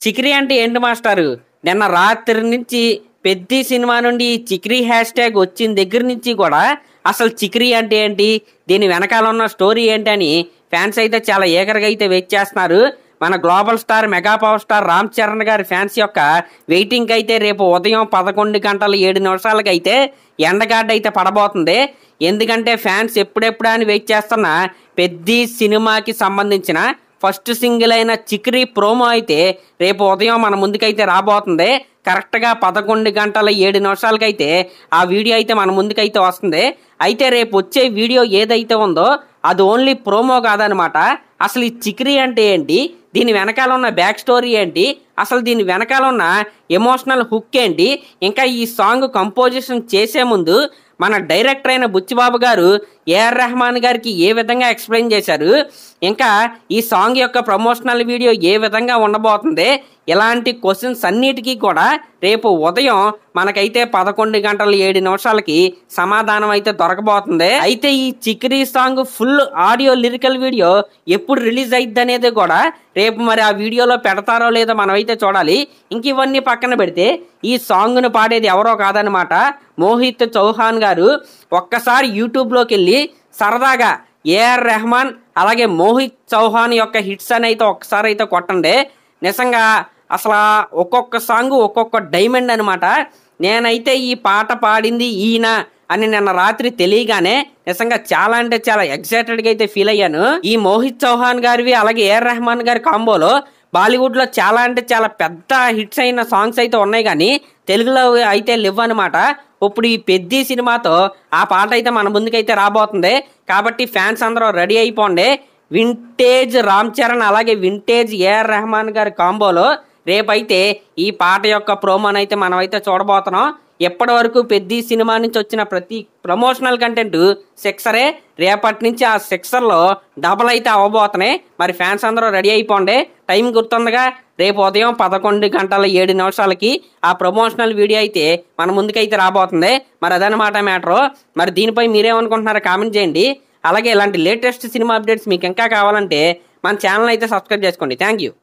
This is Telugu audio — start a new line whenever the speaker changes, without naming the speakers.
చిక్రీ అంటే ఏంటి మాస్టారు? నిన్న రాత్రి నుంచి పెద్ది సినిమా నుండి ఈ చిక్రీ హ్యాష్ ట్యాగ్ వచ్చిన దగ్గర నుంచి కూడా అసలు చిక్రీ అంటే ఏంటి, దీని వెనకాల ఉన్న స్టోరీ ఏంటి అని ఫ్యాన్స్ అయితే చాలా ఏగరగా అయితే వెయిట్ చేస్తున్నారు. మన global star mega power star Ram Charan గారి ఫ్యాన్స్ యొక్క వెయిటింగ్ అయితే రేపు ఉదయం 11:07 అయితే ఎండగాడ్ అయితే పడబోతుంది. ఎందుకంటే ఫ్యాన్స్ ఎప్పుడెప్పుడు అని వెయిట్ చేస్తున్న పెద్ది సినిమాకి సంబంధించిన ఫస్ట్ సింగిల్ అయిన చిక్రీ ప్రోమో అయితే రేపు ఉదయం మన ముందుకైతే రాబోతుంది. కరెక్ట్గా 11:07 అయితే ఆ వీడియో అయితే మన ముందుకైతే వస్తుంది. అయితే రేపు వచ్చే వీడియో ఏదైతే ఉందో అది ఓన్లీ ప్రోమో కాదనమాట. అసలు ఈ చిక్రీ అంటే ఏంటి, దీని వెనకాల ఉన్న బ్యాక్ స్టోరీ ఏంటి, అసలు దీని వెనకాల ఉన్న ఎమోషనల్ హుక్ ఏంటి, ఇంకా ఈ సాంగ్ కంపోజిషన్ చేసే ముందు మన డైరెక్టర్ అయిన బుచ్చిబాబు గారు ఏఆర్ రెహమాన్ గారికి ఏ విధంగా ఎక్స్ప్లెయిన్ చేశారు, ఇంకా ఈ సాంగ్ యొక్క ప్రమోషనల్ వీడియో ఏ విధంగా ఉండబోతుంది, ఇలాంటి క్వశ్చన్స్ అన్నిటికీ కూడా రేపు ఉదయం మనకైతే 11:07 సమాధానం అయితే దొరకబోతుంది. అయితే ఈ Chikri song full audio lyrical video ఎప్పుడు రిలీజ్ అయిద్ది అనేది కూడా రేపు మరి ఆ వీడియోలో పెడతారో లేదో మనమైతే చూడాలి. ఇంక ఇవన్నీ పక్కన పెడితే ఈ సాంగ్ను పాడేది ఎవరో కాదనమాట, మోహిత్ చౌహాన్ గారు. ఒక్కసారి యూట్యూబ్లోకి వెళ్ళి సరదాగా ఏఆర్ రెహమాన్ అలాగే మోహిత్ చౌహాన్ యొక్క హిట్స్ అని అయితే ఒక్కసారి అయితే కొట్టండి. నిజంగా అసలు ఒక్కొక్క సాంగ్ ఒక్కొక్క డైమండ్ అనమాట. నేనైతే ఈ పాట పాడింది ఈయన అని నిన్న రాత్రి తెలియగానే నిజంగా చాలా అంటే చాలా ఎక్సైటెడ్గా అయితే ఫీల్ అయ్యాను. ఈ మోహిత్ చౌహాన్ గారివి అలాగే ఏఆర్ రెహమాన్ గారి కాంబోలో బాలీవుడ్లో చాలా అంటే చాలా పెద్ద హిట్స్ అయిన సాంగ్స్ అయితే ఉన్నాయి, కానీ తెలుగులో అయితే లేవు అనమాట. ఇప్పుడు ఈ పెద్ది సినిమాతో ఆ పాట అయితే మన ముందుకైతే రాబోతుంది. కాబట్టి ఫ్యాన్స్ అందరూ రెడీ అయిపోండి. వింటేజ్ రామ్ చరణ్ అలాగే వింటేజ్ ఏఆర్ రెహమాన్ గారి కాంబోలో రేపైతే ఈ పాట యొక్క ప్రోమోని అయితే మనమైతే చూడబోతున్నాం. ఎప్పటి వరకు పెద్ది సినిమా నుంచి వచ్చిన ప్రతి ప్రమోషనల్ కంటెంట్ సిక్సరే, రేపటి నుంచి ఆ సిక్సర్లో డబల్ అయితే అవ్వబోతున్నాయి. మరి ఫ్యాన్స్ అందరూ రెడీ అయిపోండి. టైం గుర్తుందిగా, రేపు ఉదయం 11:07 ఆ ప్రమోషనల్ వీడియో అయితే మన ముందుకైతే రాబోతుంది. మరి అదనమాట మ్యాటరు. మరి దీనిపై మీరేమనుకుంటున్నారో కామెంట్ చేయండి. అలాగే ఇలాంటి లేటెస్ట్ సినిమా అప్డేట్స్ మీకు ఇంకా కావాలంటే మన ఛానల్ అయితే సబ్స్క్రైబ్ చేసుకోండి. Thank you.